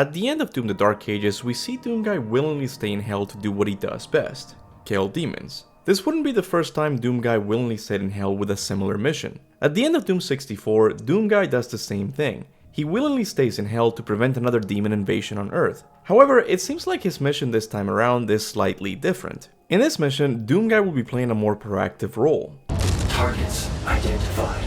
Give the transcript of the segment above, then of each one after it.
At the end of Doom the Dark Ages, we see Doomguy willingly stay in hell to do what he does best: kill demons. This wouldn't be the first time Doomguy willingly stayed in hell with a similar mission. At the end of Doom 64, Doomguy does the same thing. He willingly stays in hell to prevent another demon invasion on Earth. However, it seems like his mission this time around is slightly different. In this mission, Doomguy will be playing a more proactive role. Targets identified.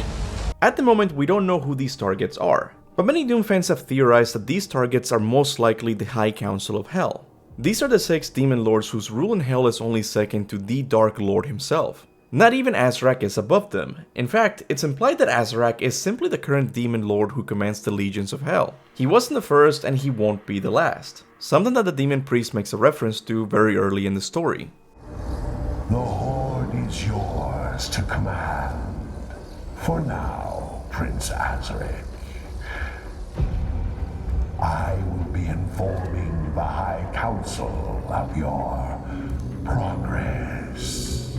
At the moment, we don't know who these targets are, but many Doom fans have theorized that these targets are most likely the High Council of Hell. These are the 6 demon lords whose rule in hell is only second to the Dark Lord himself. Not even Azrak is above them. In fact, it's implied that Azrak is simply the current demon lord who commands the legions of hell. He wasn't the first and he won't be the last. Something that the demon priest makes a reference to very early in the story. The Horde is yours to command. For now, Prince Azrak. I will be informing the High Council of your progress.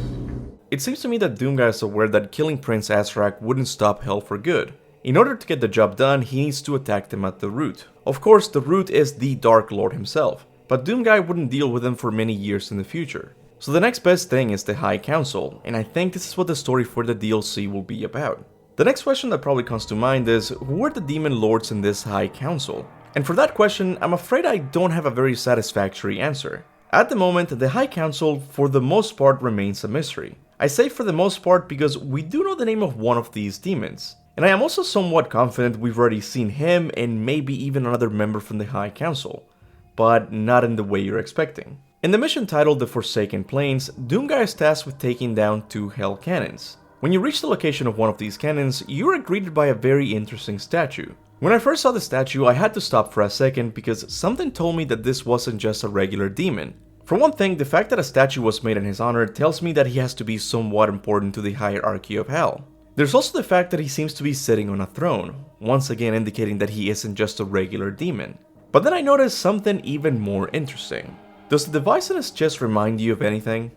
It seems to me that Doomguy is aware that killing Prince Azrak wouldn't stop hell for good. In order to get the job done, he needs to attack them at the root. Of course, the root is the Dark Lord himself, but Doomguy wouldn't deal with him for many years in the future. So the next best thing is the High Council, and I think this is what the story for the DLC will be about. The next question that probably comes to mind is, who are the demon lords in this High Council? And for that question, I'm afraid I don't have a very satisfactory answer. At the moment, the High Council for the most part remains a mystery. I say for the most part because we do know the name of one of these demons. And I am also somewhat confident we've already seen him and maybe even another member from the High Council. But not in the way you're expecting. In the mission titled The Forsaken Plains, Doomguy is tasked with taking down 2 hell cannons. When you reach the location of one of these cannons, you are greeted by a very interesting statue. When I first saw the statue, I had to stop for a second because something told me that this wasn't just a regular demon. For one thing, the fact that a statue was made in his honor tells me that he has to be somewhat important to the hierarchy of hell. There's also the fact that he seems to be sitting on a throne, once again indicating that he isn't just a regular demon. But then I noticed something even more interesting. Does the device in his chest remind you of anything?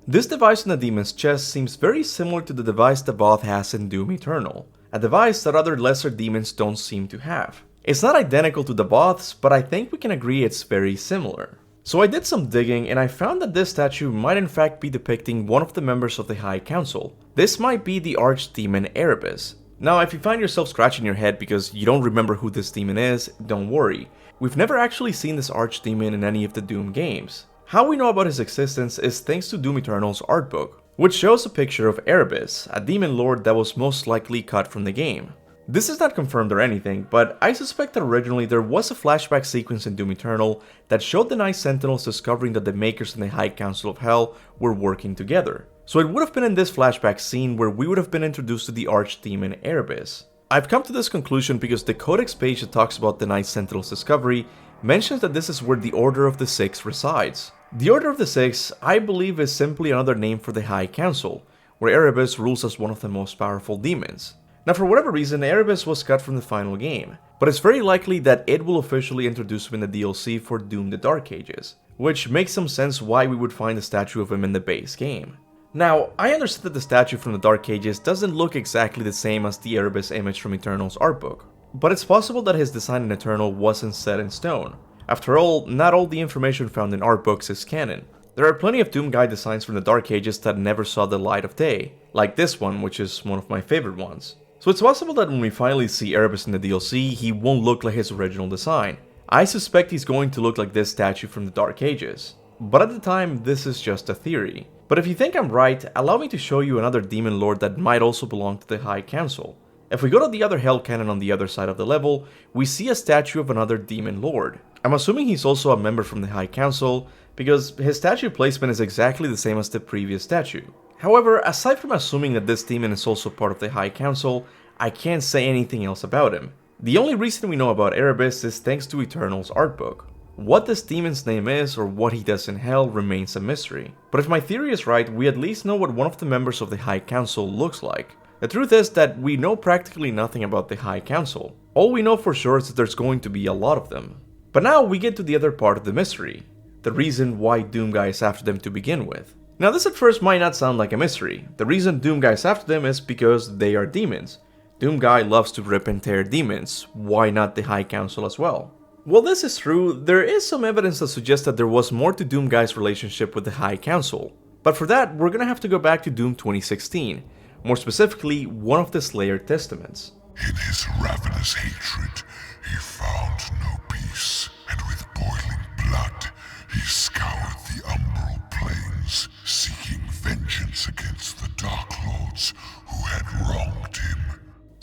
This device in the demon's chest seems very similar to the device the Voth has in Doom Eternal, a device that other lesser demons don't seem to have. It's not identical to the Voth's, but I think we can agree it's very similar. So I did some digging and I found that this statue might in fact be depicting one of the members of the High Council. This might be the Archdemon Erebus. Now if you find yourself scratching your head because you don't remember who this demon is, don't worry. We've never actually seen this Archdemon in any of the Doom games. How we know about his existence is thanks to Doom Eternal's art book, which shows a picture of Erebus, a demon lord that was most likely cut from the game. This is not confirmed or anything, but I suspect that originally there was a flashback sequence in Doom Eternal that showed the Night Sentinels discovering that the Makers and the High Council of Hell were working together. So it would have been in this flashback scene where we would have been introduced to the Archdemon Erebus. I've come to this conclusion because the Codex page that talks about the Night Sentinels' discovery mentions that this is where the Order of the Six resides. The Order of the Six, I believe, is simply another name for the High Council, where Erebus rules as one of the most powerful demons. Now for whatever reason, Erebus was cut from the final game, but it's very likely that it will officially introduce him in the DLC for Doom the Dark Ages, which makes some sense why we would find a statue of him in the base game. Now, I understand that the statue from the Dark Ages doesn't look exactly the same as the Erebus image from Eternal's art book, but it's possible that his design in Eternal wasn't set in stone. After all, not all the information found in art books is canon. There are plenty of Doomguy designs from the Dark Ages that never saw the light of day, like this one, which is one of my favorite ones. So it's possible that when we finally see Erebus in the DLC, he won't look like his original design. I suspect he's going to look like this statue from the Dark Ages. But at the time, this is just a theory. But if you think I'm right, allow me to show you another demon lord that might also belong to the High Council. If we go to the other Hell Cannon on the other side of the level, we see a statue of another demon lord. I'm assuming he's also a member from the High Council, because his statue placement is exactly the same as the previous statue. However, aside from assuming that this demon is also part of the High Council, I can't say anything else about him. The only reason we know about Erebus is thanks to Eternal's art book. What this demon's name is or what he does in hell remains a mystery. But if my theory is right, we at least know what one of the members of the High Council looks like. The truth is that we know practically nothing about the High Council. All we know for sure is that there's going to be a lot of them. But now we get to the other part of the mystery, the reason why Doomguy is after them to begin with. Now this at first might not sound like a mystery. The reason Doomguy is after them is because they are demons. Doomguy loves to rip and tear demons, why not the High Council as well? While this is true, there is some evidence that suggests that there was more to Doomguy's relationship with the High Council. But for that, we're gonna have to go back to Doom 2016, more specifically, one of the Slayer Testaments. In his ravenous hatred, he found no peace, and with boiling blood, he scoured the umbral plains, seeking vengeance against the Dark Lords who had wronged him.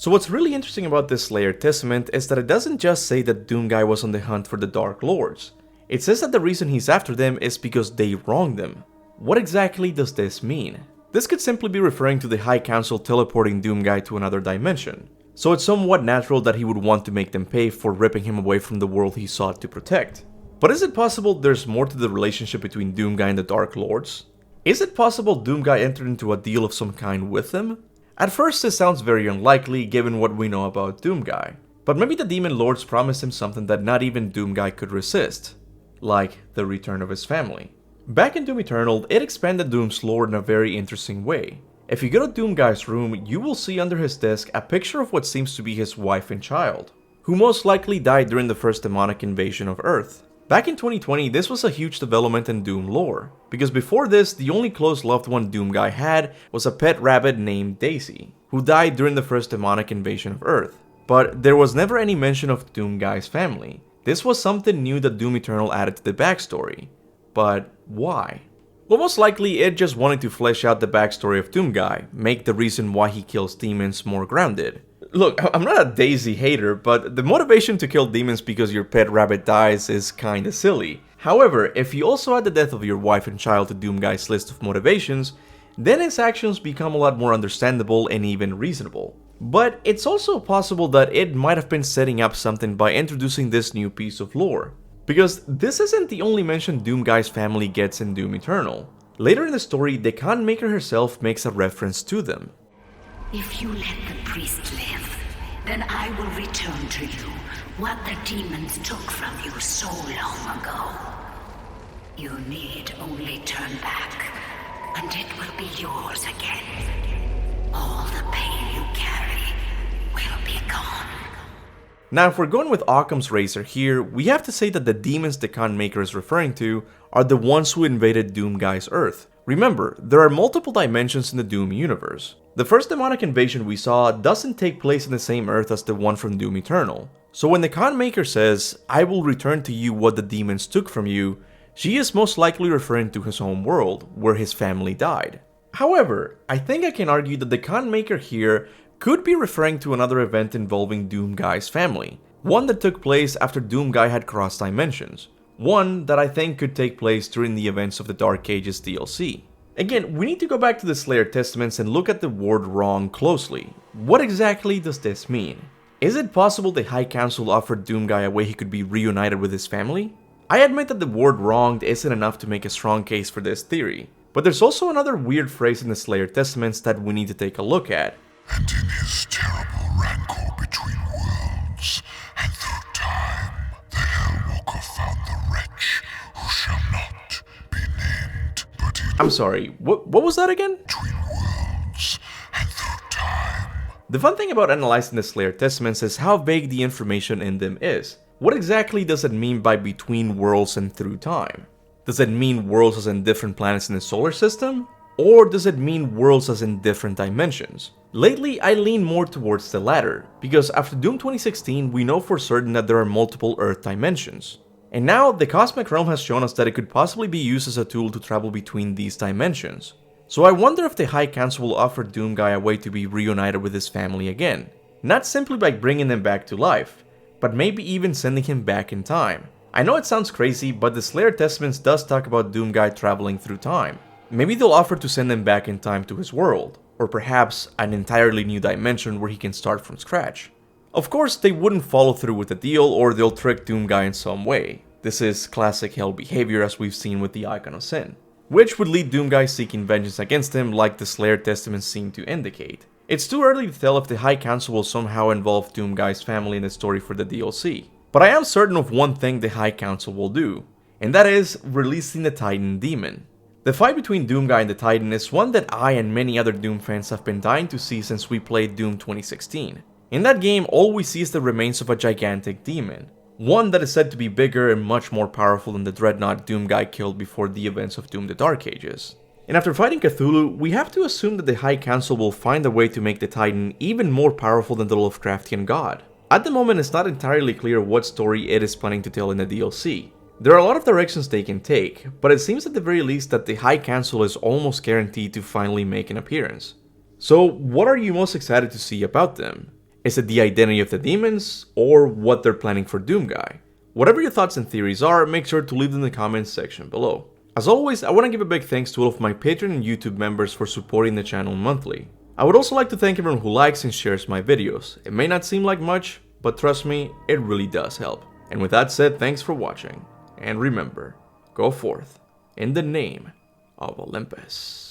So what's really interesting about this Slayer Testament is that it doesn't just say that Doomguy was on the hunt for the Dark Lords. It says that the reason he's after them is because they wronged him. What exactly does this mean? This could simply be referring to the High Council teleporting Doomguy to another dimension. So it's somewhat natural that he would want to make them pay for ripping him away from the world he sought to protect. But is it possible there's more to the relationship between Doomguy and the Dark Lords? Is it possible Doomguy entered into a deal of some kind with them? At first this sounds very unlikely given what we know about Doomguy, but maybe the Demon Lords promised him something that not even Doomguy could resist, like the return of his family. Back in Doom Eternal, it expanded Doom's lore in a very interesting way. If you go to Doomguy's room, you will see under his desk a picture of what seems to be his wife and child, who most likely died during the first demonic invasion of Earth. Back in 2020, this was a huge development in Doom lore, because before this, the only close loved one Doomguy had was a pet rabbit named Daisy, who died during the first demonic invasion of Earth. But there was never any mention of Doomguy's family. This was something new that Doom Eternal added to the backstory. But why? Well, most likely it just wanted to flesh out the backstory of Doomguy, make the reason why he kills demons more grounded. Look, I'm not a Daisy hater, but the motivation to kill demons because your pet rabbit dies is kinda silly. However, if you also add the death of your wife and child to Doomguy's list of motivations, then his actions become a lot more understandable and even reasonable. But it's also possible that it might have been setting up something by introducing this new piece of lore. Because this isn't the only mention Doomguy's family gets in Doom Eternal. Later in the story, the Khan Maker herself makes a reference to them. If you let the priest live, then I will return to you what the demons took from you so long ago. You need only turn back, and it will be yours again. All the pain you carry will be gone. Now, if we're going with Occam's razor here, we have to say that the demons the Khan Maker is referring to are the ones who invaded Doomguy's Earth. Remember, there are multiple dimensions in the Doom universe. The first demonic invasion we saw doesn't take place in the same Earth as the one from Doom Eternal. So when the Khan Maker says, "I will return to you what the demons took from you," she is most likely referring to his home world, where his family died. However, I think I can argue that the Khan Maker here could be referring to another event involving Doomguy's family, one that took place after Doomguy had crossed dimensions, one that I think could take place during the events of the Dark Ages DLC. Again, we need to go back to the Slayer Testaments and look at the word wrong closely. What exactly does this mean? Is it possible the High Council offered Doomguy a way he could be reunited with his family? I admit that the word wronged isn't enough to make a strong case for this theory, but there's also another weird phrase in the Slayer Testaments that we need to take a look at. And in his terrible rancor between worlds and through time, the Hellwalker found the wretch who shall not be named, but in I'm sorry, what was that again? between worlds and through time. The fun thing about analyzing the Slayer Testaments is how vague the information in them is. What exactly does it mean by between worlds and through time? Does it mean worlds as in different planets in the solar system? Or does it mean worlds as in different dimensions? Lately, I lean more towards the latter, because after Doom 2016, we know for certain that there are multiple Earth dimensions. And now, the Cosmic Realm has shown us that it could possibly be used as a tool to travel between these dimensions. So I wonder if the High Council will offer Doomguy a way to be reunited with his family again. Not simply by bringing them back to life, but maybe even sending him back in time. I know it sounds crazy, but the Slayer Testaments does talk about Doomguy traveling through time. Maybe they'll offer to send him back in time to his world, or perhaps an entirely new dimension where he can start from scratch. Of course, they wouldn't follow through with the deal, or they'll trick Doomguy in some way. This is classic Hell behavior as we've seen with the Icon of Sin, which would lead Doomguy seeking vengeance against him like the Slayer Testaments seem to indicate. It's too early to tell if the High Council will somehow involve Doomguy's family in the story for the DLC, but I am certain of one thing the High Council will do, and that is releasing the Titan Demon. The fight between Doomguy and the Titan is one that I and many other Doom fans have been dying to see since we played Doom 2016. In that game, all we see is the remains of a gigantic demon. One that is said to be bigger and much more powerful than the dreadnought Doomguy killed before the events of Doom the Dark Ages. And after fighting Cthulhu, we have to assume that the High Council will find a way to make the Titan even more powerful than the Lovecraftian god. At the moment, it's not entirely clear what story it is planning to tell in the DLC. There are a lot of directions they can take, but it seems at the very least that the High Council is almost guaranteed to finally make an appearance. So what are you most excited to see about them? Is it the identity of the demons, or what they're planning for Doomguy? Whatever your thoughts and theories are, make sure to leave them in the comments section below. As always, I want to give a big thanks to all of my Patreon and YouTube members for supporting the channel monthly. I would also like to thank everyone who likes and shares my videos. It may not seem like much, but trust me, it really does help. And with that said, thanks for watching. And remember, go forth in the name of Olympus.